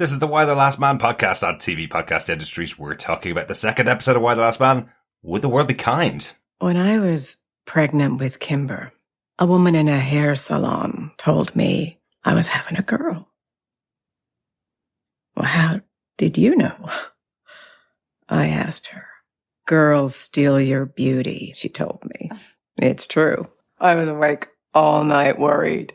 This is the Why the Last Man podcast on TV Podcast Industries. We're talking about the second episode of Why the Last Man, Would the World Be Kind? When I was pregnant with Kimber, a woman in a hair salon told me I was having a girl. Well, how did you know? I asked her. Girls steal your beauty, she told me. It's true. I was awake all night worried.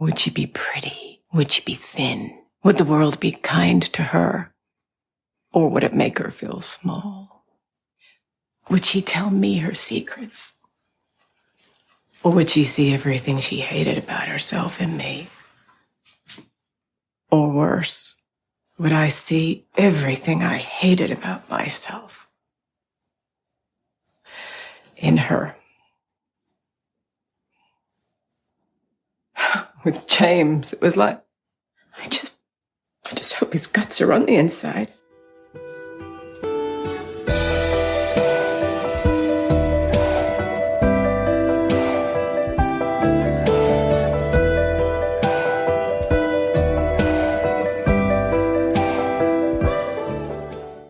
Would she be pretty? Would she be thin? Would the world be kind to her? Or would it make her feel small? Would she tell me her secrets? Or would she see everything she hated about herself in me? Or worse, would I see everything I hated about myself in her? With James, it was like, I just hope his guts are on the inside.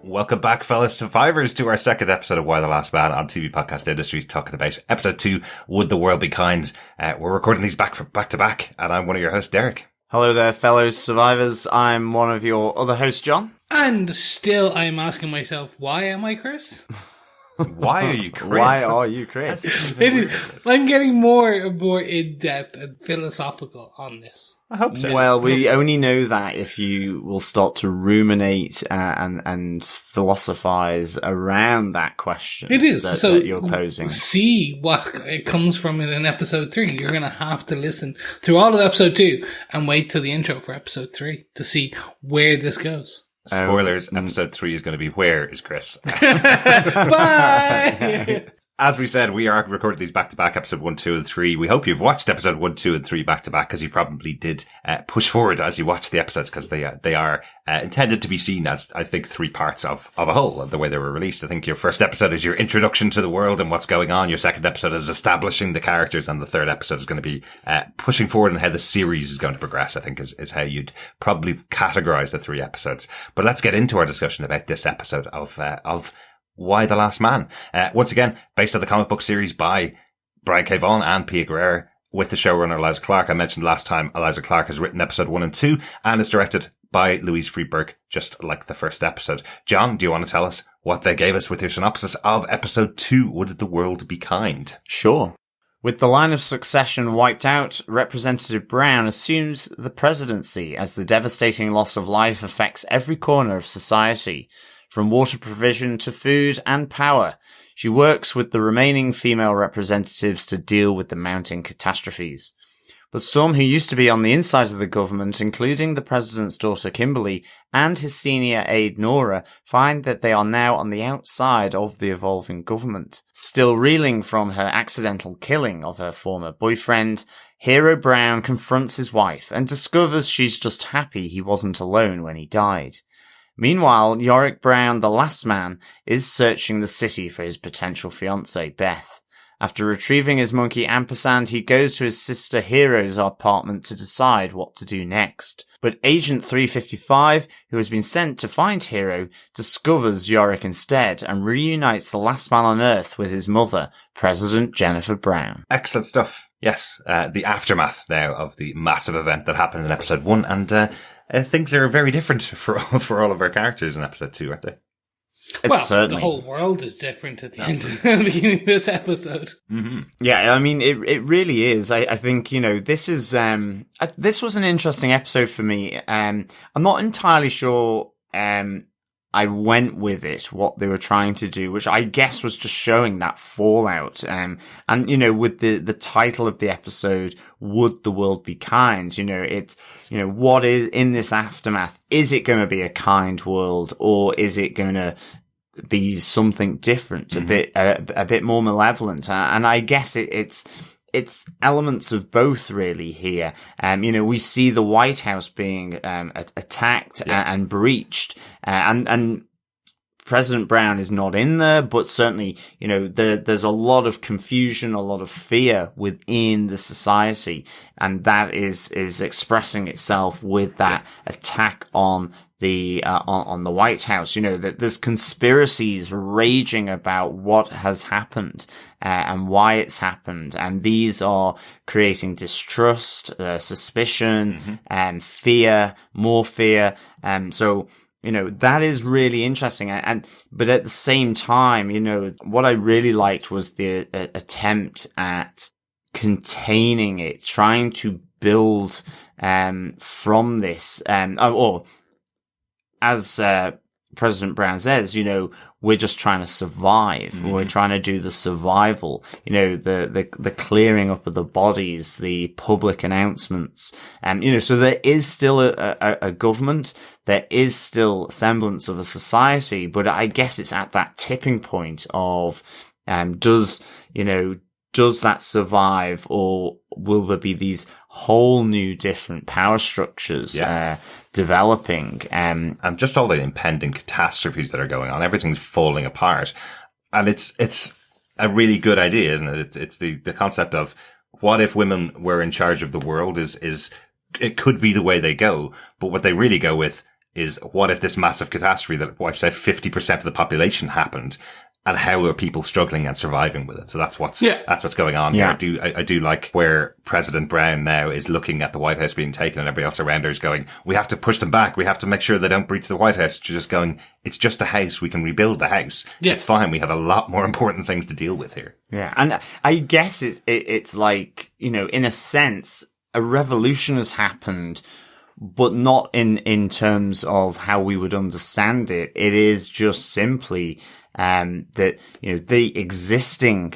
Welcome back, fellow survivors, to our second episode of Why the Last Man on TV Podcast Industries, talking about episode 2, Would the World Be Kind? We're recording these back to back, and I'm one of your hosts, Derek. Hello there, fellow survivors. I'm one of your other hosts, John. And still, I'm asking myself, why am I Chris? Why are you Chris? Why are you Chris? I'm getting more and more in-depth and philosophical on this. I hope so. Well, we only know that if you will start to ruminate and philosophize around that question. It is. That you're posing. See what it comes from in episode 3. You're going to have to listen through all of episode 2 and wait till the intro for episode 3 to see where this goes. Spoilers, episode 3 is going to be Where is Chris? Bye! As we said, we are recording these back-to-back, episode 1, 2, and 3. We hope you've watched episode 1, 2, and 3 back-to-back, because you probably did push forward as you watched the episodes, because they are intended to be seen as, I think, 3 parts of a whole, the way they were released. I think your first episode is your introduction to the world and what's going on. Your second episode is establishing the characters, and the third episode is going to be pushing forward and how the series is going to progress, I think, is how you'd probably categorize the 3 episodes. But let's get into our discussion about this episode of Why the Last Man? Once again, based on the comic book series by Brian K. Vaughan and Pia Guerrero, with the showrunner Eliza Clark. I mentioned last time Eliza Clark has written episode 1 and 2 and is directed by Louise Friedberg, just like the first episode. John, do you want to tell us what they gave us with your synopsis of episode 2, Would the World Be Kind? Sure. With the line of succession wiped out, Representative Brown assumes the presidency as the devastating loss of life affects every corner of society. From water provision to food and power, she works with the remaining female representatives to deal with the mounting catastrophes. But some who used to be on the inside of the government, including the president's daughter Kimberly and his senior aide Nora, find that they are now on the outside of the evolving government. Still reeling from her accidental killing of her former boyfriend, Hero Brown confronts his wife and discovers she's just happy he wasn't alone when he died. Meanwhile, Yorick Brown, the last man, is searching the city for his potential fiancée, Beth. After retrieving his monkey Ampersand, he goes to his sister Hero's apartment to decide what to do next. But Agent 355, who has been sent to find Hero, discovers Yorick instead and reunites the last man on Earth with his mother, President Jennifer Brown. Excellent stuff. Yes, the aftermath now of the massive event that happened in episode 1, and things are very different for all of our characters in episode 2, aren't they? The whole world is different at the end of the beginning of this episode. Mm-hmm. Yeah, I mean, it really is. I think, this is, this was an interesting episode for me. I'm not entirely sure, I went with it, what they were trying to do, which I guess was just showing that fallout. And, with the title of the episode, Would the World Be Kind? It's, what is in this aftermath? Is it going to be a kind world, or is it going to be something different, a bit more malevolent? And I guess it's elements of both really here. We see the White House being attacked and breached, and President Brown is not in there, but certainly, there's a lot of confusion, a lot of fear within the society. And that is expressing itself with that attack on the White House. That there's conspiracies raging about what has happened, and why it's happened. And these are creating distrust, suspicion, and fear, more fear. So, that is really interesting. But at the same time, what I really liked was the attempt at containing it, trying to build, from this, or as, President Brown says, we're just trying to survive. We're trying to do the survival, the clearing up of the bodies, the public announcements. So there is still a government. There is still semblance of a society, but I guess it's at that tipping point of, does that survive, or will there be these whole new different power structures, developing, and just all the impending catastrophes that are going on. Everything's falling apart. And it's a really good idea, isn't it? It's the concept of what if women were in charge of the world is it could be the way they go. But what they really go with is what if this massive catastrophe that wipes out 50% of the population happened? And how are people struggling and surviving with it? So that's what's going on here. I do like where President Brown now is looking at the White House being taken and everybody else around her is going, we have to push them back. We have to make sure they don't breach the White House. She's just going, it's just a house. We can rebuild the house. Yeah. It's fine. We have a lot more important things to deal with here. Yeah. And I guess it's like, in a sense, a revolution has happened, but not in terms of how we would understand it. It is just simply, that, the existing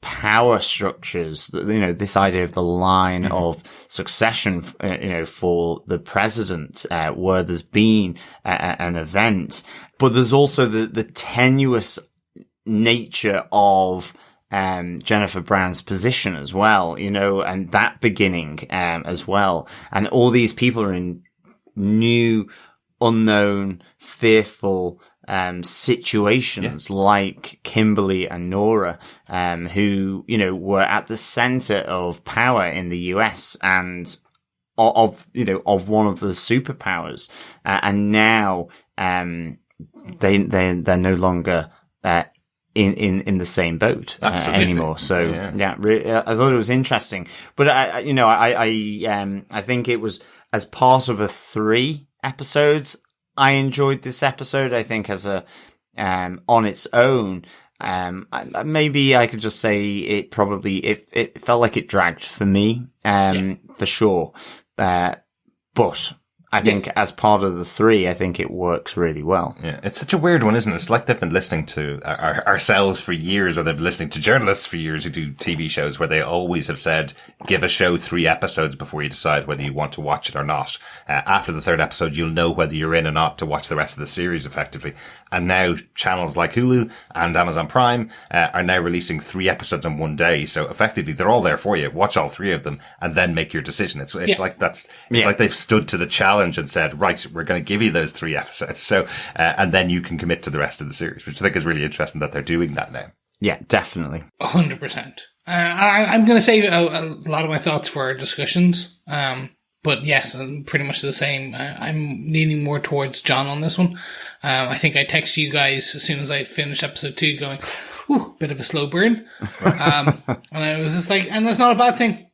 power structures, this idea of the line of succession, for the president, where there's been an event, but there's also the tenuous nature of, Jennifer Brown's position as well, and that beginning, as well. And all these people are in new, unknown, fearful, situations like Kimberly and Nora, who, were at the center of power in the US and of one of the superpowers. And now, they're no longer, in the same boat anymore. So I thought it was interesting, but I think it was as part of 3 episodes. I enjoyed this episode. I think as on its own, maybe I could just say it felt like it dragged for me, for sure. But I think as part of the 3, I think it works really well. Yeah, it's such a weird one, isn't it? It's like they've been listening to ourselves for years, or they've been listening to journalists for years who do TV shows where they always have said, give a show 3 episodes before you decide whether you want to watch it or not. After the 3rd episode, you'll know whether you're in or not to watch the rest of the series effectively. And now channels like Hulu and Amazon Prime are now releasing 3 episodes in one day. So effectively, they're all there for you. Watch all 3 of them and then make your decision. It's like like they've stood to the challenge and said, right, we're going to give you those 3 episodes. So, and then you can commit to the rest of the series, which I think is really interesting that they're doing that now. Yeah, definitely. 100%. I'm going to save a lot of my thoughts for our discussions. But yes, pretty much the same. I'm leaning more towards John on this one. I think I texted you guys as soon as I finished episode 2 going, ooh, bit of a slow burn. And I was just like, and that's not a bad thing.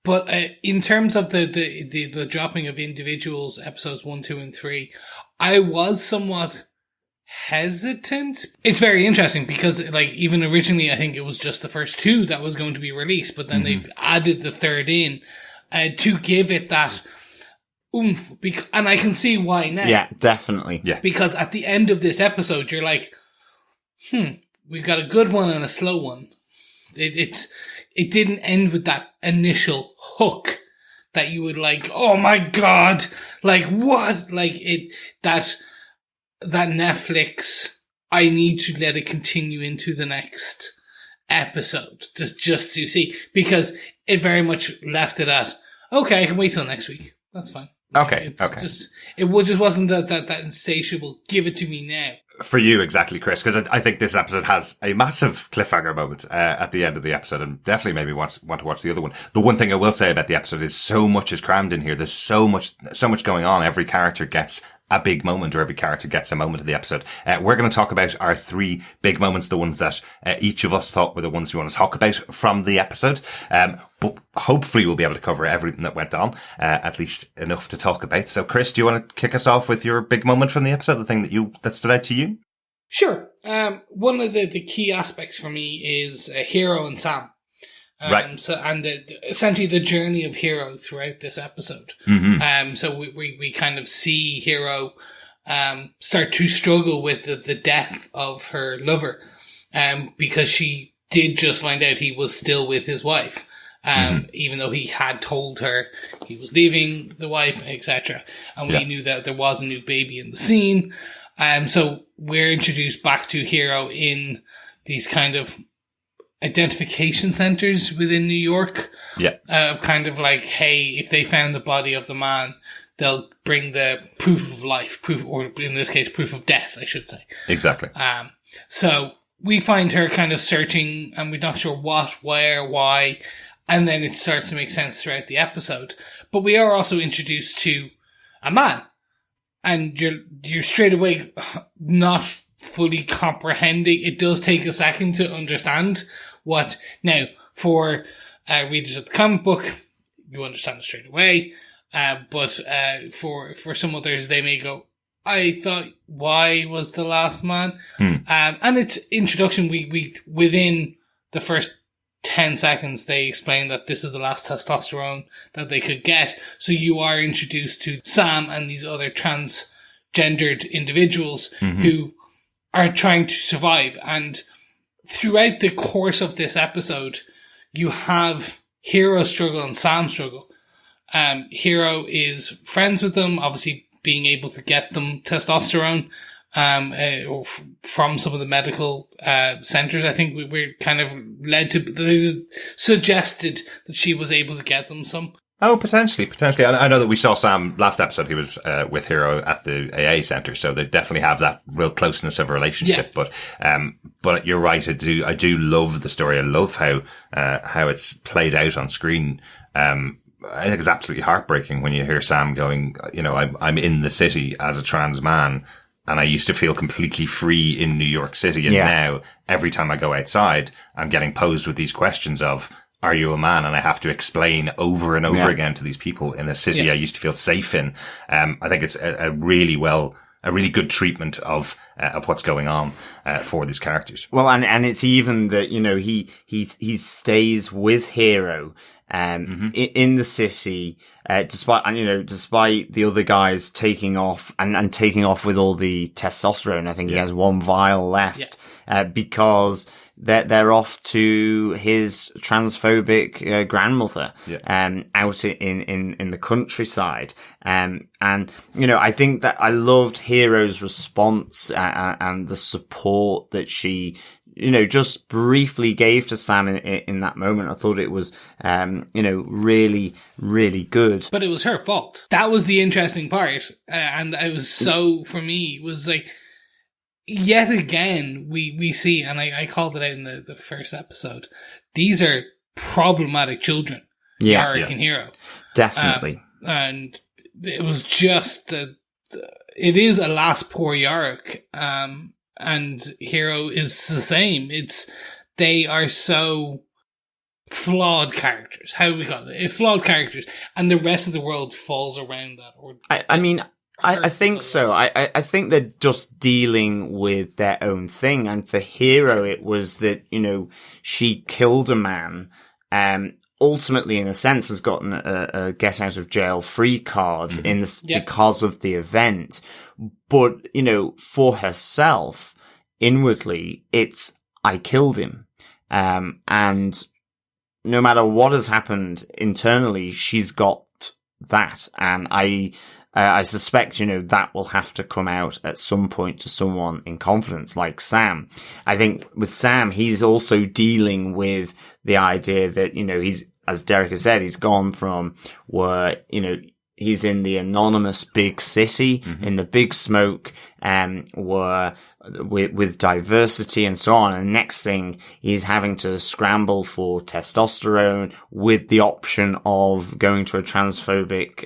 But in terms of the dropping of individuals, episodes 1, 2, and 3, I was somewhat hesitant. It's very interesting because, like, even originally, I think it was just the first 2 that was going to be released, but then they've added the 3rd in to give it that oomph. And I can see why now. Yeah, definitely. Yeah. Because at the end of this episode, you're like, we've got a good one and a slow one. It didn't end with that initial hook that you would like, oh my God, like what? Like that Netflix, I need to let it continue into the next episode just to see, because it very much left it at, okay, I can wait till next week. That's fine. Okay. It just wasn't that insatiable, give it to me now. For you, exactly, Chris, because I think this episode has a massive cliffhanger moment at the end of the episode, and definitely maybe want to watch the other one. The one thing I will say about the episode is so much is crammed in here. There's so much going on. Every character gets a big moment, or every character gets a moment of the episode. We're going to talk about our 3 big moments, the ones that each of us thought were the ones we want to talk about from the episode. But hopefully we'll be able to cover everything that went on, at least enough to talk about. So Chris, do you want to kick us off with your big moment from the episode, the thing that stood out to you? Sure. One of the key aspects for me is Hero and Sam. Right. So, and essentially the journey of Hero throughout this episode. Mm-hmm. So we kind of see Hero, start to struggle with the death of her lover, because she did just find out he was still with his wife. Even though he had told her he was leaving the wife, etc. And we knew that there was a new baby in the scene. So we're introduced back to Hero in these kind of identification centers within New York. Yeah. Of kind of like, hey, if they found the body of the man, they'll bring the proof of life, or in this case, proof of death, I should say. Exactly. So we find her kind of searching, and we're not sure what, where, why, and then it starts to make sense throughout the episode. But we are also introduced to a man, and you're straight away not fully comprehending. It does take a second to understand what. Now, for readers of the comic book, you understand it straight away. But for some others, they may go, I thought, why was the last man? And its introduction, we within the first 10 seconds, they explain that this is the last testosterone that they could get. So you are introduced to Sam and these other transgendered individuals who are trying to survive. And throughout the course of this episode, you have Hero struggle and Sam struggle. Hero is friends with them, obviously being able to get them testosterone, or from some of the medical centers. I think we're kind of led to, suggested that she was able to get them some. Oh, potentially. I know that we saw Sam last episode. He was with Hero at the AA center, so they definitely have that real closeness of a relationship. Yeah. But you're right. I do love the story. I love how it's played out on screen. I think it's absolutely heartbreaking when you hear Sam going, I'm in the city as a trans man, and I used to feel completely free in New York City, and now every time I go outside, I'm getting posed with these questions of, are you a man? And I have to explain over and over again to these people in a city I used to feel safe in. I think it's a really good treatment of what's going on for these characters. Well, and it's even that, he stays with Hero in the city, despite the other guys taking off and taking off with all the testosterone. I think he has one vial left, because they're off to his transphobic grandmother, out in the countryside. And I think that I loved Hero's response and the support that she just briefly gave to Sam in that moment. I thought it was, really, really good. But it was her fault. That was the interesting part. And it was for me, was like, yet again, we see, and I called it out in the first episode, these are problematic children. Yarick and Hero. Definitely. And it was just, it is, alas, poor Yarick. And Hero is the same. They are so flawed characters. How we call it? Flawed characters. And the rest of the world falls around that. I think so. I think they're just dealing with their own thing. And for Hero, it was that, she killed a man, ultimately, in a sense, has gotten a get out of jail free card because of the event. But, for herself, inwardly, it's, I killed him. And no matter what has happened internally, she's got that. And I suspect, that will have to come out at some point to someone in confidence, like Sam. I think with Sam, he's also dealing with the idea that, he's, as Derek has said, he's gone from where, he's in the anonymous big city, in the big smoke, where with diversity and so on. And next thing, he's having to scramble for testosterone with the option of going to a transphobic,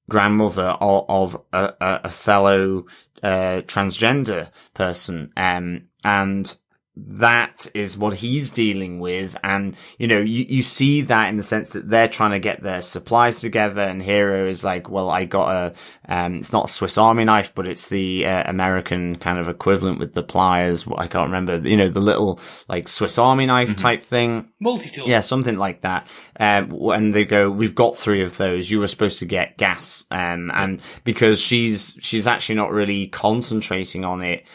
grandmother of a fellow, transgender person. And that is what he's dealing with. And, you know, you see that in the sense that they're trying to get their supplies together, and Hero is like, well, I got it's not a Swiss Army knife, but it's the American kind of equivalent with the pliers. I can't remember, you know, the little like Swiss Army knife type thing. Multi-tool. Yeah, something like that. And they go, we've got 3 of those. You were supposed to get gas. And because she's actually not really concentrating on it.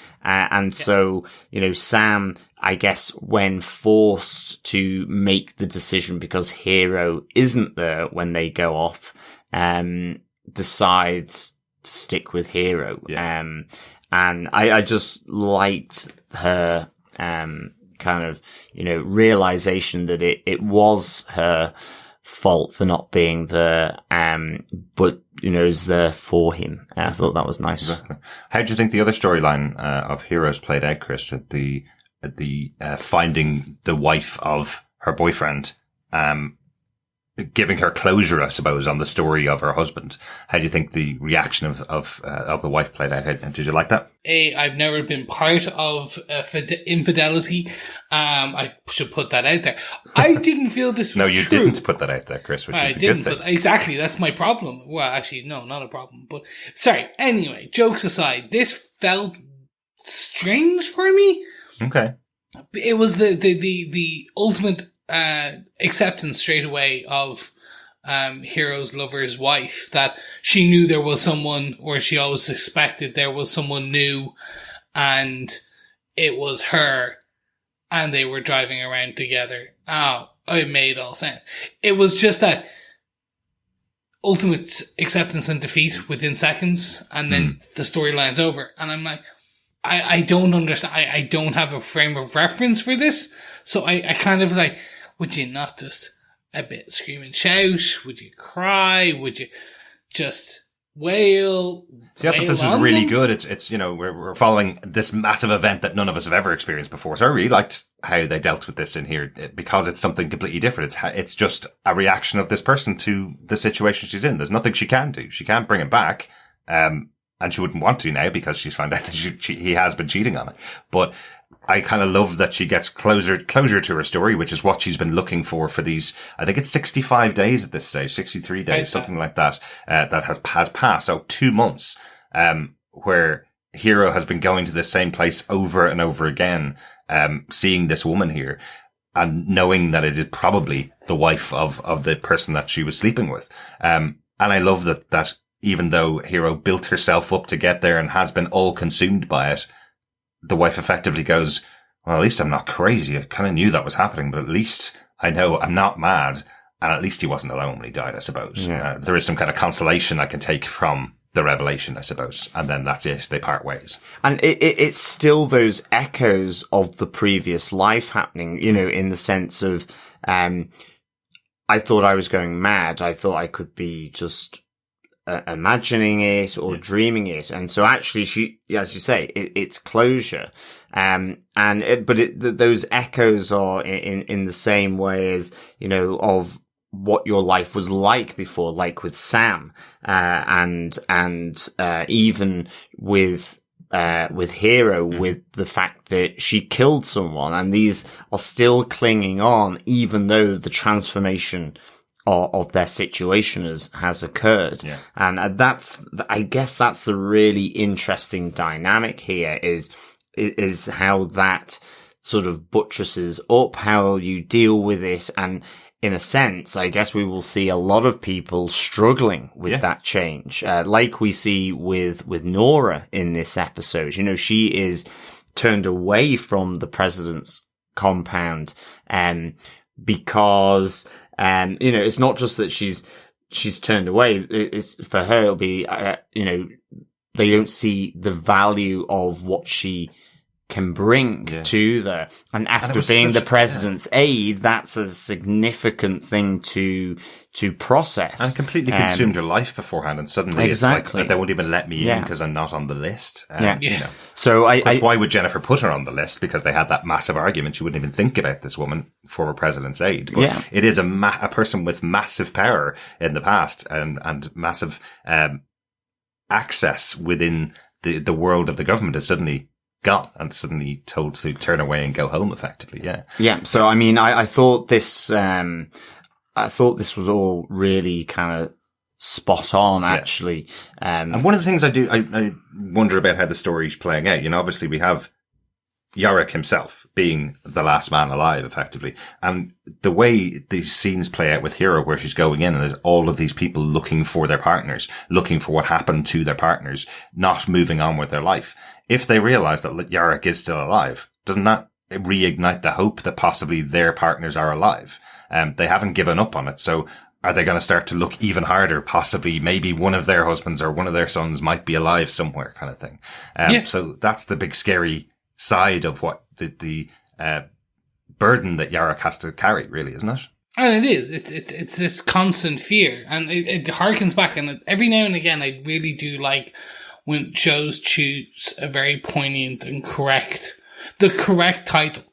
So, you know, Sam, I guess, when forced to make the decision because Hero isn't there when they go off, decides to stick with Hero. Yeah. And I just liked her, kind of, you know, realization that it was her fault for not being there, but, you know, is there for him. I thought that was nice. Exactly. How do you think the other storyline of Heroes played out, Chris? At the finding the wife of her boyfriend, giving her closure, I suppose, on the story of her husband. How do you think the reaction of the wife played out? And did you like that? I've never been part of infidelity. I should put that out there. I didn't feel this was No, you true. didn't put that out there, Chris, which is the good thing. But exactly, that's my problem. Well, actually, no, not a problem. But sorry. Anyway, jokes aside, this felt strange for me. Okay. It was the ultimate acceptance straight away of Hero's lover's wife, that she knew there was someone, or she always suspected there was someone new, and it was her, and they were driving around together. Oh, it made all sense. It was just that ultimate acceptance and defeat within seconds, and then the storyline's over. And I'm like, I don't understand. I don't have a frame of reference for this. So I kind of like, would you not just a bit scream and shout? Would you cry? Would you just wail? See, I thought this was really good. It's you know, we're following this massive event that none of us have ever experienced before. So I really liked how they dealt with this in here, because it's something completely different. It's just a reaction of this person to the situation she's in. There's nothing she can do. She can't bring it back. And she wouldn't want to now because she's found out that he has been cheating on her. But I kind of love that she gets closure to her story, which is what she's been looking for these, I think it's 65 days at this stage, 63 days, something like that, that has passed. So 2 months, where Hero has been going to the same place over and over again, seeing this woman here and knowing that it is probably the wife of the person that she was sleeping with. And I love that even though Hero built herself up to get there and has been all consumed by it, the wife effectively goes, well, at least I'm not crazy. I kind of knew that was happening, but at least I know I'm not mad. And at least he wasn't alone when he died, I suppose. Yeah. There is some kind of consolation I can take from the revelation, I suppose. And then that's it. They part ways. And it's still those echoes of the previous life happening, you know, in the sense of, I thought I was going mad. I thought I could be just imagining it or dreaming it. And so actually she, as you say, it's closure. Those echoes are in the same way as, you know, of what your life was like before, like with Sam, and even with Hero, with the fact that she killed someone, and these are still clinging on, even though the transformation of their situation has occurred. Yeah. And I guess that's the really interesting dynamic here is how that sort of buttresses up how you deal with it. And in a sense, I guess we will see a lot of people struggling with that change. Like we see with Nora in this episode. You know, she is turned away from the president's compound, because, you know, it's not just that she's turned away. It's for her, it'll be, you know, they don't see the value of what she can bring to the, and after being the president's aide, that's a significant thing to process. And completely consumed her life beforehand, and suddenly it's like, they won't even let me in because I'm not on the list. You know. So why would Jennifer put her on the list? Because they had that massive argument. She wouldn't even think about this woman, former president's aide. But it is a person with massive power in the past and massive access within the world of the government is suddenly gone and suddenly told to turn away and go home effectively. Yeah. So, I mean, I thought this was all really kind of spot on, actually. And one of the things I wonder about how the story's playing out. You know, obviously we have Yorick himself being the last man alive, effectively. And the way these scenes play out with Hero, where she's going in and there's all of these people looking for their partners, looking for what happened to their partners, not moving on with their life. If they realize that Yorick is still alive, doesn't that reignite the hope that possibly their partners are alive? They haven't given up on it. So are they going to start to look even harder? Possibly maybe one of their husbands or one of their sons might be alive somewhere, kind of thing. So that's the big scary side of what the burden that Yorick has to carry, really, isn't it? And it is. It's this constant fear, and it harkens back. And every now and again, I really do like when shows choose a very poignant and correct title.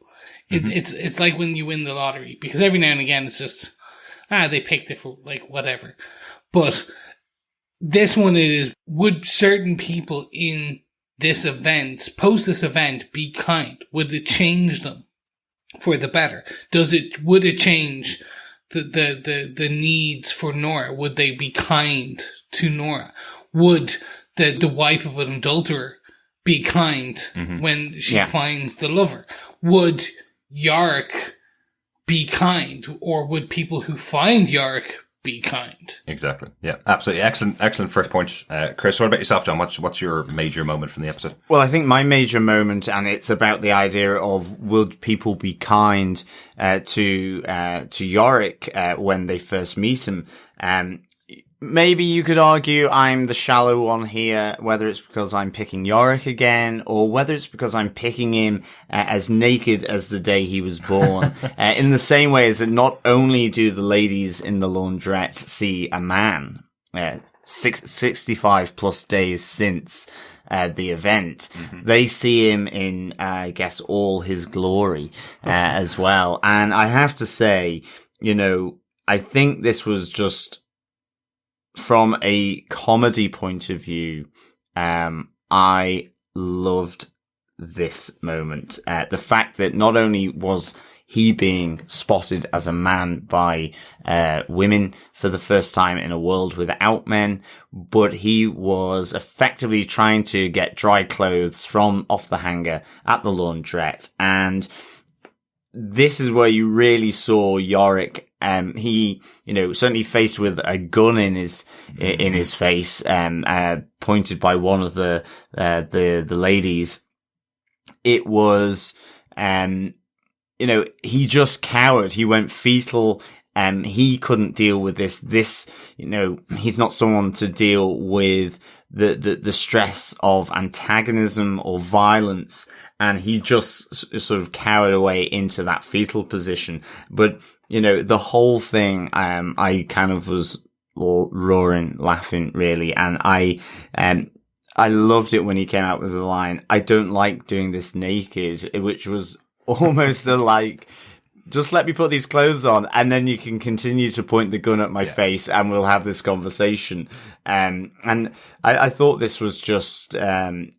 It's like when you win the lottery, because every now and again it's just they picked it for like whatever. But this one is, would certain people in this event, post this event, be kind? Would it change them for the better? Would it change the needs for Nora? Would they be kind to Nora? Would the wife of an adulterer be kind when she finds the lover? Would Yorick be kind, or would people who find Yorick be kind? Exactly. Yeah, absolutely. Excellent first point. Chris, what about yourself, John? What's your major moment from the episode? Well, I think my major moment, and it's about the idea of, would people be kind to Yorick when they first meet him? Maybe you could argue I'm the shallow one here, whether it's because I'm picking Yorick again, or whether it's because I'm picking him as naked as the day he was born. In the same way as that not only do the ladies in the laundrette see a man 65 plus days since the event, they see him in, I guess, all his glory as well. And I have to say, you know, I think this was just, from a comedy point of view, I loved this moment. The fact that not only was he being spotted as a man by women for the first time in a world without men, but he was effectively trying to get dry clothes from off the hanger at the laundrette. And this is where you really saw Yorick. He, you know, certainly faced with a gun in his face, pointed by one of the ladies. It was, you know, he just cowered. He went fetal. He couldn't deal with this, you know, he's not someone to deal with the stress of antagonism or violence. And he just sort of cowered away into that fetal position. But, you know, the whole thing, I kind of was roaring, laughing, really. And I loved it when he came out with the line, "I don't like doing this naked," which was almost like, just let me put these clothes on and then you can continue to point the gun at my face and we'll have this conversation. And I thought this was just, a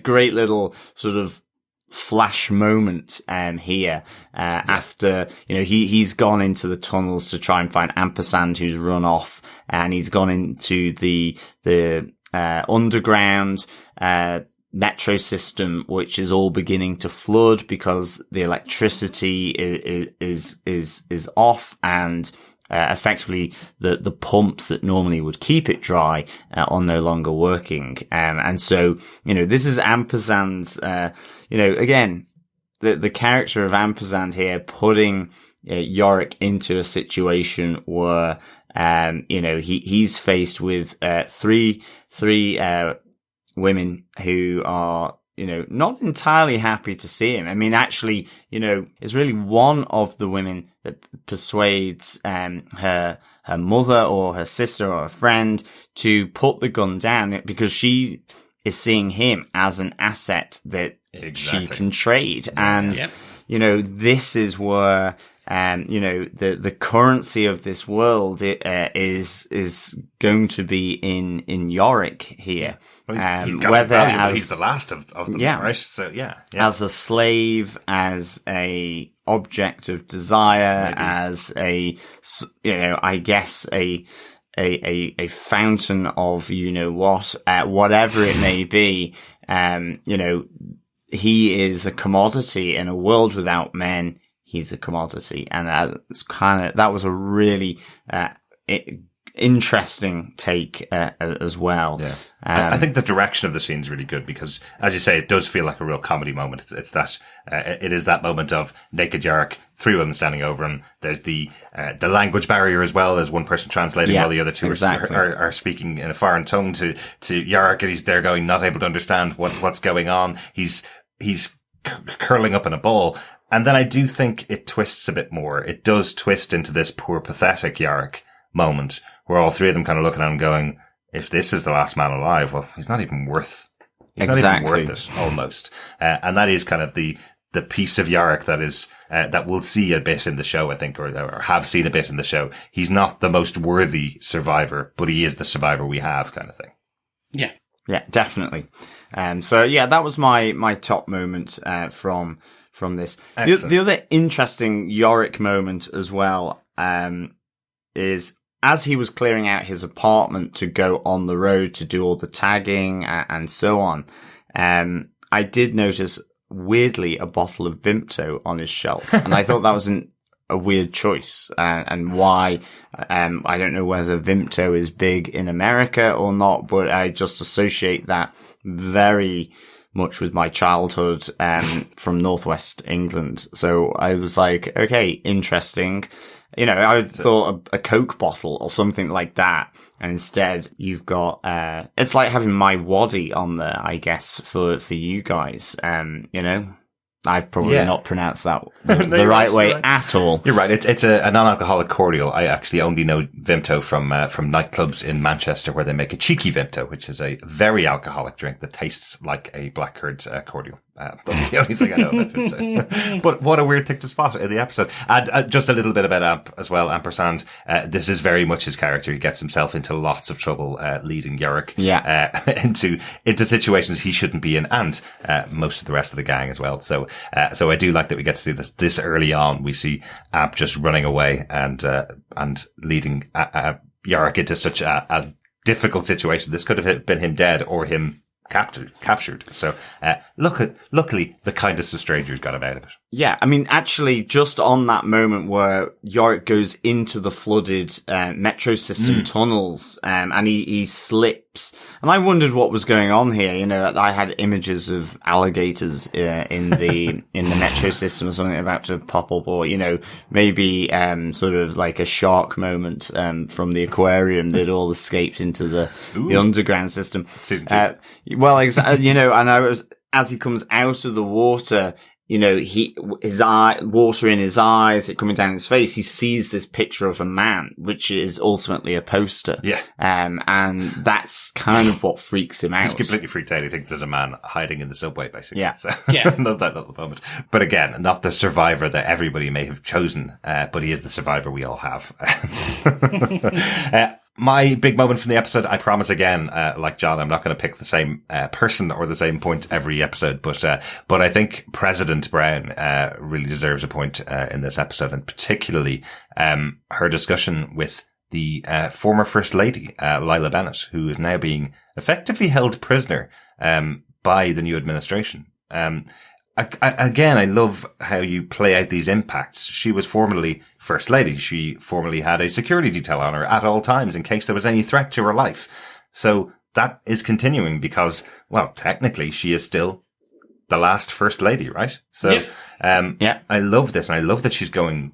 great little sort of flash moment, here, after, you know, he's gone into the tunnels to try and find Ampersand, who's run off, and he's gone into the underground, metro system, which is all beginning to flood because the electricity is off, and effectively the pumps that normally would keep it dry are no longer working. And so, you know, this is Ampersand's, you know, again, the character of Ampersand here putting Yorick into a situation where, you know, he's faced with three women who are not entirely happy to see him. I mean, actually, it's really one of the women that persuades her mother or her sister or a friend to put the gun down because she is seeing him as an asset that she can trade. And, this is where, the currency of this world is going to be in Yorick here. Well, he's the last of them, right? So as a slave, as a object of desire, maybe. As I guess a fountain of whatever it may be. He is a commodity in a world without men. He's a commodity, and that was a really interesting take as well. Yeah, I think the direction of the scene is really good because, as you say, it does feel like a real comedy moment. It's that it is that moment of naked Yorick, three women standing over him. There's the language barrier as well. There's one person translating while the other two are speaking in a foreign tongue to Yorick, and he's there going, not able to understand what's going on. He's curling up in a ball. And then I do think it twists a bit more. It does twist into this poor, pathetic Yorick moment where all three of them kind of looking at him going, if this is the last man alive, well, he's not even worth it, almost. And that is kind of the piece of Yorick that is, that we'll see a bit in the show, I think, or have seen a bit in the show. He's not the most worthy survivor, but he is the survivor we have, kind of thing. Yeah. Yeah, definitely. That was my top moment, from this. The other interesting Yorick moment as well, is as he was clearing out his apartment to go on the road to do all the tagging and so on, I did notice weirdly a bottle of Vimto on his shelf. And I thought that was a weird choice, and why, I don't know whether Vimto is big in America or not, but I just associate that very much with my childhood, from Northwest England. So I was like, okay, interesting. I thought a Coke bottle or something like that. And instead you've got, it's like having my waddy on there, I guess, for you guys. I've probably not pronounced that the right way at all. You're right. It's a non-alcoholic cordial. I actually only know Vimto from nightclubs in Manchester where they make a cheeky Vimto, which is a very alcoholic drink that tastes like a blackcurrant cordial. That's the only thing I know about Vimto. But what a weird thing to spot in the episode. And just a little bit about Amp as well. Ampersand. This is very much his character. He gets himself into lots of trouble, leading Yorick, into situations he shouldn't be in, and most of the rest of the gang as well. So I do like that we get to see this early on. We see Amp just running away and leading Yorick into such a difficult situation. This could have been him dead or him captured. So, luckily, the kindest of strangers got him out of it. Yeah, I mean, actually, just on that moment where Yorick goes into the flooded metro system tunnels, and he slips, and I wondered what was going on here. I had images of alligators in the metro system or something about to pop up, or maybe sort of like a shark moment from the aquarium that all escaped into the underground system. Season 2. Well, exactly. And as he comes out of the water, his water in his eyes, it coming down his face, he sees this picture of a man, which is ultimately a poster. Yeah. And that's kind of what freaks him out. He's completely freaked out. He thinks there's a man hiding in the subway, basically. Yeah. So, I love that little moment. But again, not the survivor that everybody may have chosen, but he is the survivor we all have. My big moment from the episode, I promise again, like John, I'm not going to pick the same person or the same point every episode, but I think President Brown really deserves a point in this episode, and particularly her discussion with the former First Lady, Lila Bennett, who is now being effectively held prisoner by the new administration. Again, I love how you play out these impacts. She was formerly First Lady. She formerly had a security detail on her at all times in case there was any threat to her life. So that is continuing because, well, technically she is still the last First Lady, right? So, I love this, and I love that she's going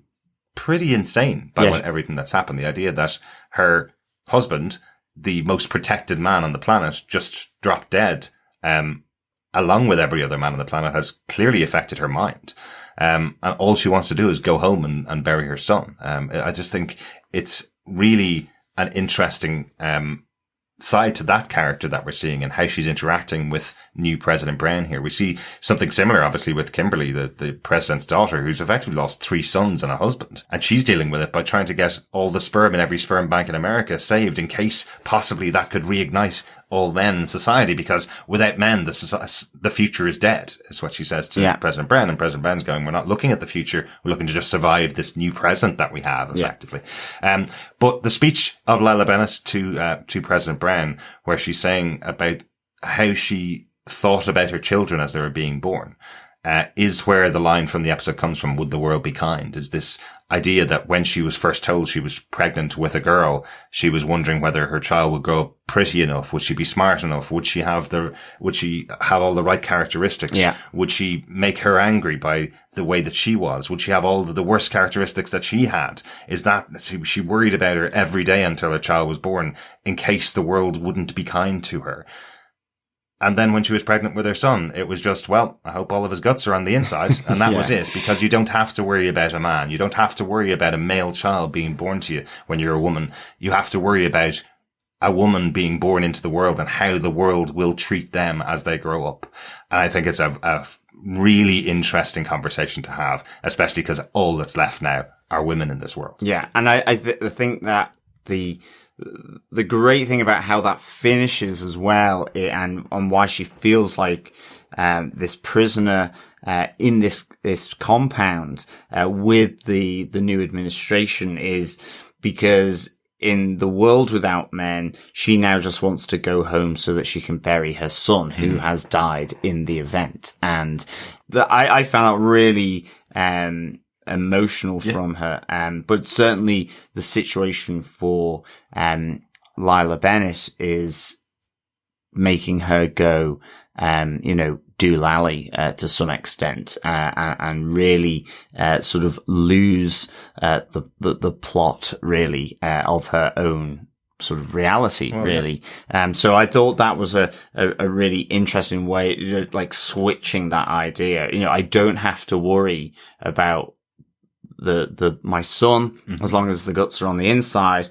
pretty insane by everything that's happened. The idea that her husband, the most protected man on the planet, just dropped dead, along with every other man on the planet, has clearly affected her mind. And all she wants to do is go home and bury her son. I just think it's really an interesting, side to that character that we're seeing and how she's interacting with new President Brown here. We see something similar, obviously, with Kimberly, the president's daughter, who's effectively lost 3 sons and a husband. And she's dealing with it by trying to get all the sperm in every sperm bank in America saved in case possibly that could reignite all men in society, because without men, the future is dead, is what she says to President Brown. And President Brown's going, we're not looking at the future. We're looking to just survive this new present that we have, effectively. But the speech of Lila Bennett to President Brown, where she's saying about how she thought about her children as they were being born, is where the line from the episode comes from, would the world be kind? Is this idea that when she was first told she was pregnant with a girl, she was wondering whether her child would grow up pretty enough. Would she be smart enough? Would she have all the right characteristics? Yeah. Would she make her angry by the way that she was? Would she have all of the worst characteristics that she had? Is that she worried about her every day until her child was born in case the world wouldn't be kind to her? And then when she was pregnant with her son, it was just, well, I hope all of his guts are on the inside. And that was it, because you don't have to worry about a man. You don't have to worry about a male child being born to you when you're a woman. You have to worry about a woman being born into the world and how the world will treat them as they grow up. And I think it's a really interesting conversation to have, especially because all that's left now are women in this world. Yeah. And I think that the great thing about how that finishes as well, and on why she feels like this prisoner in this compound with the new administration, is because in the world without men, she now just wants to go home so that she can bury her son who has died in the event. And I found that really emotional from her. But certainly the situation for Lila Bennett is making her go, doolally to some extent, and really sort of lose the plot really of her own sort of reality, really. So I thought that was a really interesting way, like switching that idea. I don't have to worry about my son, as long as the guts are on the inside.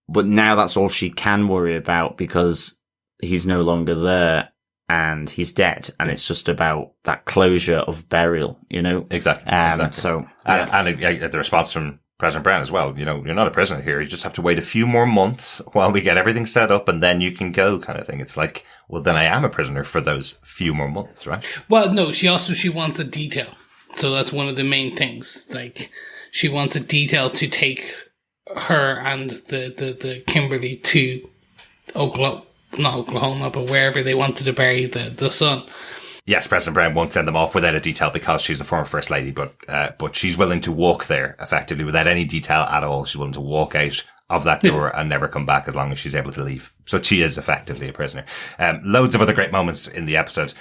But now that's all she can worry about, because he's no longer there and he's dead. And it's just about that closure of burial, Exactly. So, and the response from President Brown as well, you're not a prisoner here. You just have to wait a few more months while we get everything set up, and then you can go, kind of thing. It's like, well, then I am a prisoner for those few more months, right? Well, no, she wants a detail. So that's one of the main things. Like, she wants a detail to take her and the Kimberly to not Oklahoma, but wherever they wanted to bury the son. Yes, President Brown won't send them off without a detail because she's the former First Lady, but she's willing to walk there effectively without any detail at all. She's willing to walk out of that door and never come back as long as she's able to leave. So she is effectively a prisoner. Loads of other great moments in the episode.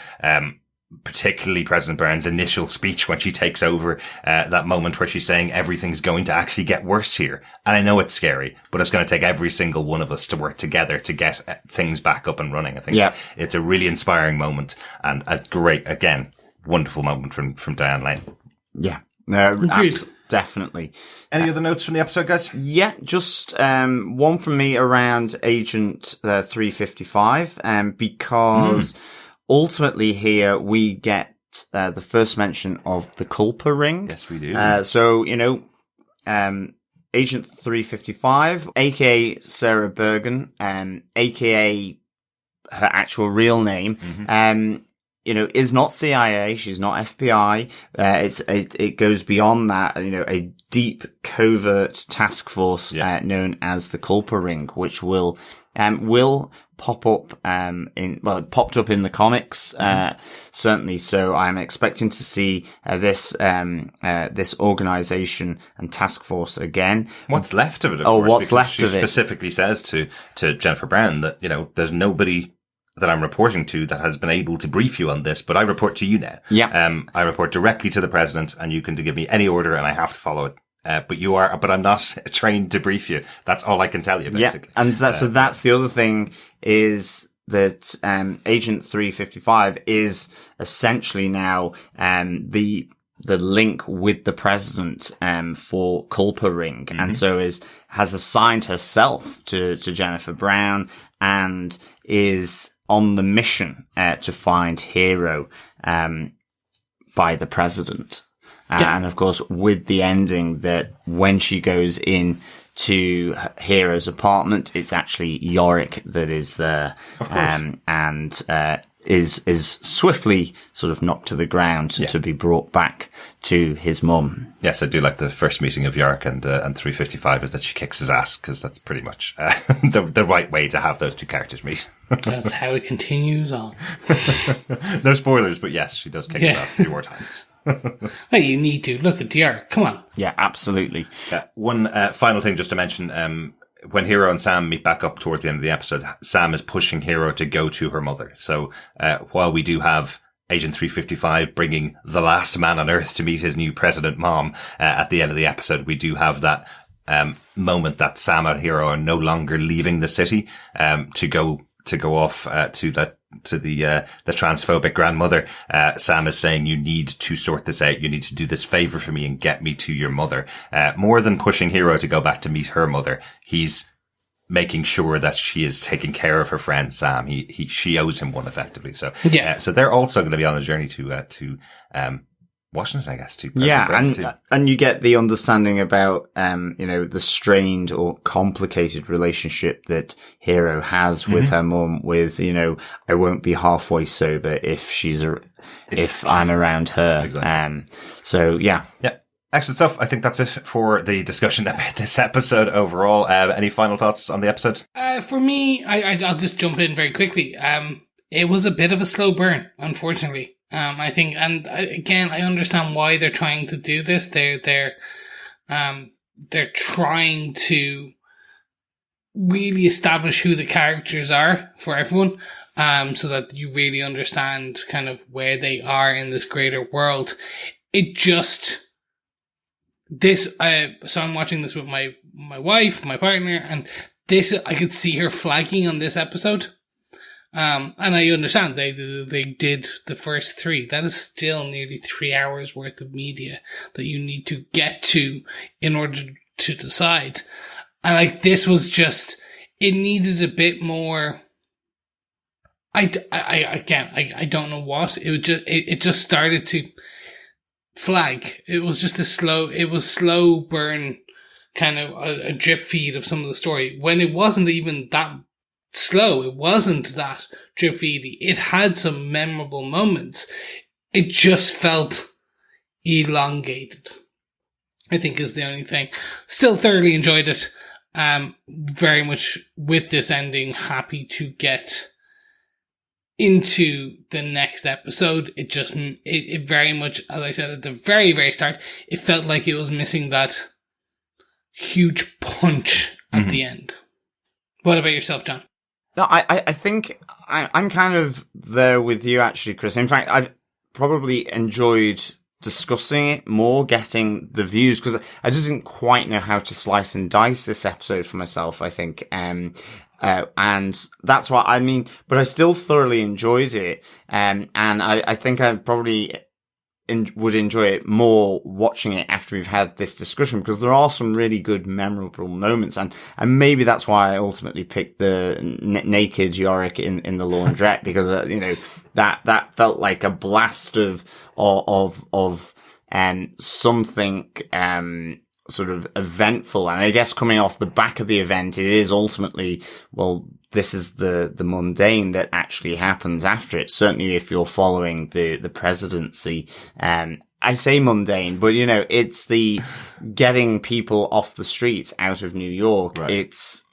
Particularly President Brown's initial speech when she takes over, that moment where she's saying everything's going to actually get worse here. And I know it's scary, but it's going to take every single one of us to work together to get things back up and running. I think it's a really inspiring moment and a great, again, wonderful moment from Diane Lane. Yeah. Definitely. Any other notes from the episode, guys? Yeah, just one from me around Agent 355, because ultimately here we get the first mention of the Culper ring. Yes, we do. So, Agent 355, aka Sarah Bergen, aka her actual real name, is not CIA. She's not FBI. It goes beyond that. A deep covert task force known as the Culper Ring, which will pop up it popped up in the comics certainly. So I'm expecting to see this organization and task force again. What's left of it? Of course, what's left of it? She specifically says to Jennifer Brown that there's nobody that I'm reporting to that has been able to brief you on this, but I report to you now. Yeah. I report directly to the president, and you can give me any order, and I have to follow it. But I'm not trained to brief you. That's all I can tell you, basically. Yeah. And that's the other thing, is that Agent 355 is essentially now the link with the president for Culper Ring, and so has assigned herself to Jennifer Brown and is on the mission to find Hero by the president. And of course, with the ending that when she goes in to Hero's apartment, it's actually Yorick that is there, and is swiftly sort of knocked to the ground to be brought back to his mum. Yes, I do like the first meeting of Yorick and 355 is that she kicks his ass, because that's pretty much the right way to have those two characters meet. That's how it continues on. No spoilers, but yes, she does kick his ass a few more times. Well, you need to look at Yorick. Come on. Yeah, absolutely. One final thing just to mention, when Hero and Sam meet back up towards the end of the episode, Sam is pushing Hero to go to her mother. So while we do have Agent 355 bringing the last man on Earth to meet his new president mom at the end of the episode, we do have that moment that Sam and Hero are no longer leaving the city to go off to the transphobic grandmother. Sam is saying, you need to sort this out. You need to do this favor for me and get me to your mother. More than pushing Hero to go back to meet her mother, he's making sure that she is taking care of her friend Sam. She owes him one effectively. So, so they're also going to be on a journey to Washington, I guess, and you get the understanding about, the strained or complicated relationship that Hero has with her mum with, I won't be halfway sober if I'm around her. Exactly. So yeah. Yeah. Excellent stuff. I think that's it for the discussion about this episode overall. Any final thoughts on the episode? For me, I'll just jump in very quickly. It was a bit of a slow burn, unfortunately. I think, and again, I understand why they're trying to do this. They're trying to really establish who the characters are for everyone, so that you really understand kind of where they are in this greater world. So I'm watching this with my wife, my partner, and I could see her flagging on this episode. And I understand they did the first 3. That is still nearly 3 hours worth of media that you need to get to in order to decide. And this was just, it needed a bit more. I don't know what it just started to flag. It was just slow burn, kind of a drip feed of some of the story when it wasn't even that slow. It wasn't that drip feedy. It had some memorable moments. It just felt elongated, I think, is the only thing. Still thoroughly enjoyed it. Very much with this ending, happy to get into the next episode. It very much, as I said at the very, very start, it felt like it was missing that huge punch at the end. What about yourself, John? No, I think I'm kind of there with you, actually, Chris. In fact, I've probably enjoyed discussing it more, getting the views, because I just didn't quite know how to slice and dice this episode for myself, I think. And that's what I mean, but I still thoroughly enjoyed it. And I think I probably would enjoy it more watching it after we've had this discussion, because there are some really good memorable moments, and maybe that's why I ultimately picked the naked Yorick in the laundrette, because that felt like a blast of something sort of eventful. And I guess coming off the back of the event, it is ultimately, well, this is the mundane that actually happens after it. Certainly if you're following the presidency. I say mundane, but it's the getting people off the streets out of New York. Right. It's,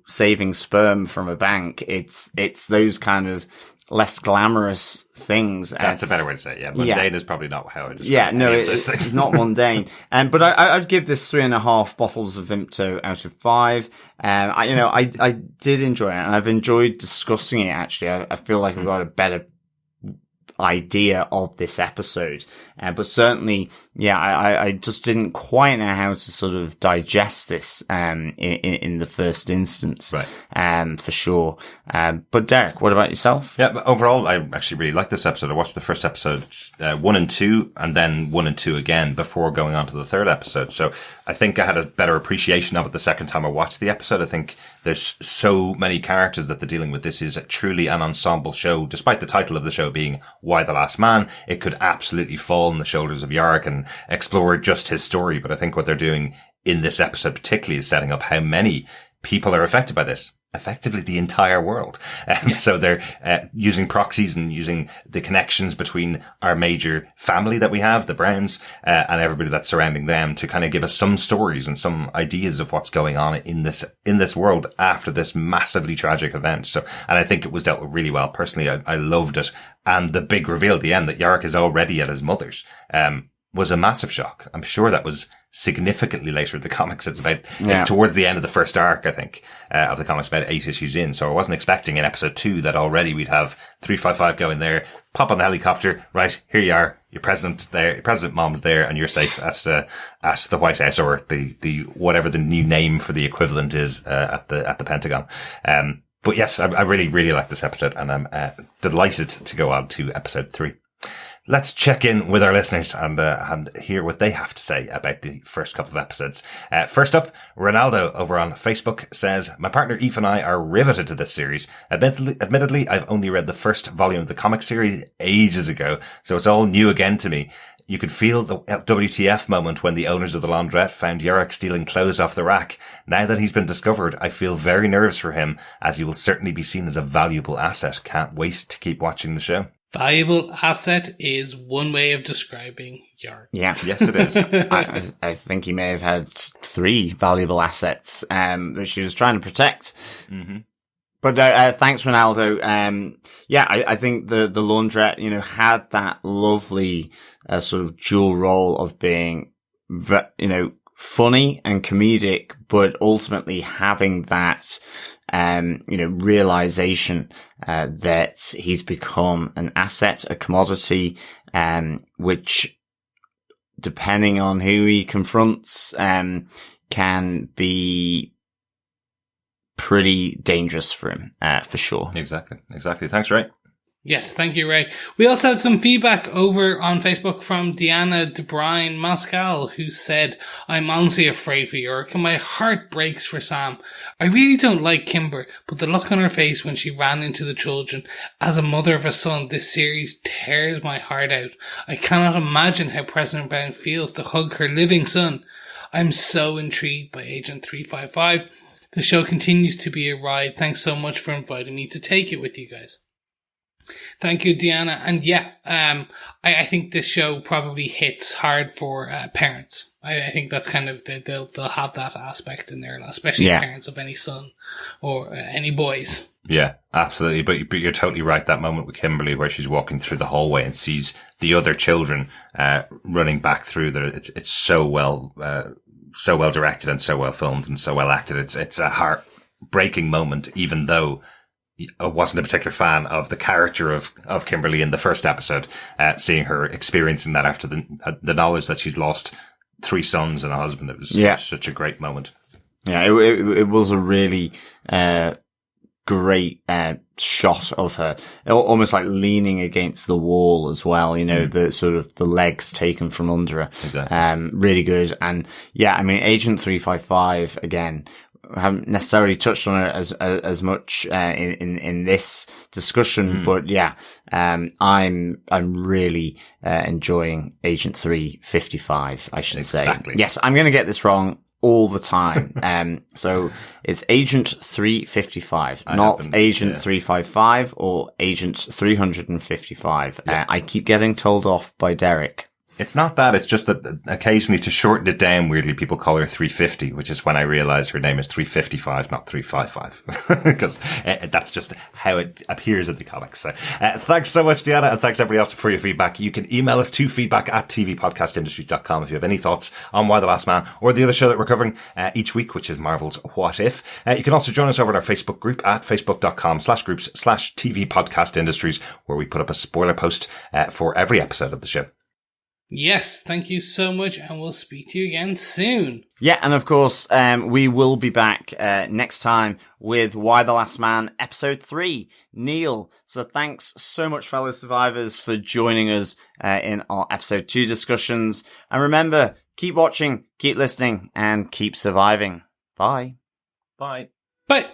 saving sperm from a bank. It's those kind of less glamorous things. That's a better way to say it. Yeah. Mundane is probably not how I describe it's not mundane. But I'd give this 3.5 bottles of Vimto out of 5. I did enjoy it, and I've enjoyed discussing it, actually. I feel like I've got a better idea of this episode. But certainly, yeah, I just didn't quite know how to sort of digest this, in the first instance. Right. For sure. But Derek, what about yourself? Yeah, but overall, I actually really liked this episode. I watched the first episodes, 1 and 2, and then 1 and 2 again before going on to the third episode. So I think I had a better appreciation of it the second time I watched the episode. I think there's so many characters that they're dealing with. This is truly an ensemble show. Despite the title of the show being Why the Last Man, it could absolutely fall on the shoulders of Yarick and explore just his story. But I think what they're doing in this episode particularly is setting up how many people are affected by this. Effectively the entire world. So they're using proxies and using the connections between our major family that we have, the Browns, and everybody that's surrounding them to kind of give us some stories and some ideas of what's going on in this world after this massively tragic event. So, and I think it was dealt with really well. Personally, I loved it. And the big reveal at the end that Yarick is already at his mother's, was a massive shock. I'm sure that was significantly later in the comics. It's towards the end of the first arc, I think, of the comics, about 8 issues in. So I wasn't expecting in episode 2 that already we'd have 355 go in there, pop on the helicopter, right, here you are, your president there, your president mom's there, and you're safe at the White House, or the whatever the new name for the equivalent is, at the Pentagon. But yes, I really, really like this episode, and I'm delighted to go on to episode 3. Let's check in with our listeners and hear what they have to say about the first couple of episodes. First up, Ronaldo over on Facebook says, my partner Eve and I are riveted to this series. Admittedly, I've only read the first volume of the comic series ages ago, so it's all new again to me. You could feel the WTF moment when the owners of the laundrette found Yarick stealing clothes off the rack. Now that he's been discovered, I feel very nervous for him, as he will certainly be seen as a valuable asset. Can't wait to keep watching the show. Valuable asset is one way of describing Yarick. Yeah. Yes, it is. I think he may have had 3 valuable assets, which he was trying to protect. Mm-hmm. But, thanks, Ronaldo. I think the laundrette, had that lovely, sort of dual role of being, funny and comedic, but ultimately having that, realization, that he's become an asset, a commodity, which, depending on who he confronts, can be pretty dangerous for him, for sure. Exactly. Thanks, Ray. Yes, thank you, Ray. We also had some feedback over on Facebook from Deanna DeBrine Mascal, who said, I'm honestly afraid for Yarick and my heart breaks for Sam. I really don't like Kimber, but the look on her face when she ran into the children, as a mother of a son, this series tears my heart out. I cannot imagine how President Brown feels to hug her living son. I'm so intrigued by Agent 355. The show continues to be a ride. Thanks so much for inviting me to take it with you guys. Thank you, Deanna. And yeah, I think this show probably hits hard for parents. I think that's kind of, they'll have that aspect in there, especially parents of any son or any boys. Yeah, absolutely. But you're totally right. That moment with Kimberly where she's walking through the hallway and sees the other children running back through there. It's so well directed and so well filmed and so well acted. It's a heartbreaking moment, even though I wasn't a particular fan of the character of Kimberly in the first episode, seeing her experiencing that after the knowledge that she's lost 3 sons and a husband. It was such a great moment. Yeah, it was a really, great, shot of her, almost like leaning against the wall as well, the sort of the legs taken from under her. Exactly. Really good. And yeah, I mean, Agent 355, again, haven't necessarily touched on it as much in this discussion, but yeah, I'm really enjoying Agent 355, I should say. Yes, I'm going to get this wrong all the time. So it's Agent 355, not Agent 355 or Agent 355. I keep getting told off by Derek. It's not that. It's just that occasionally, to shorten it down, weirdly, people call her 350, which is when I realized her name is 355, not 355. Because that's just how it appears in the comics. So thanks so much, Deanna, and thanks everybody else for your feedback. You can email us to feedback@tvpodcastindustries.com if you have any thoughts on Why the Last Man or the other show that we're covering each week, which is Marvel's What If. You can also join us over at our Facebook group at facebook.com/groups/TV Podcast Industries, where we put up a spoiler post for every episode of the show. Yes, thank you so much, and we'll speak to you again soon. Yeah, and of course, we will be back next time with Why the Last Man, Episode 3, Neil. So thanks so much, fellow survivors, for joining us in our Episode 2 discussions. And remember, keep watching, keep listening, and keep surviving. Bye. Bye. Bye.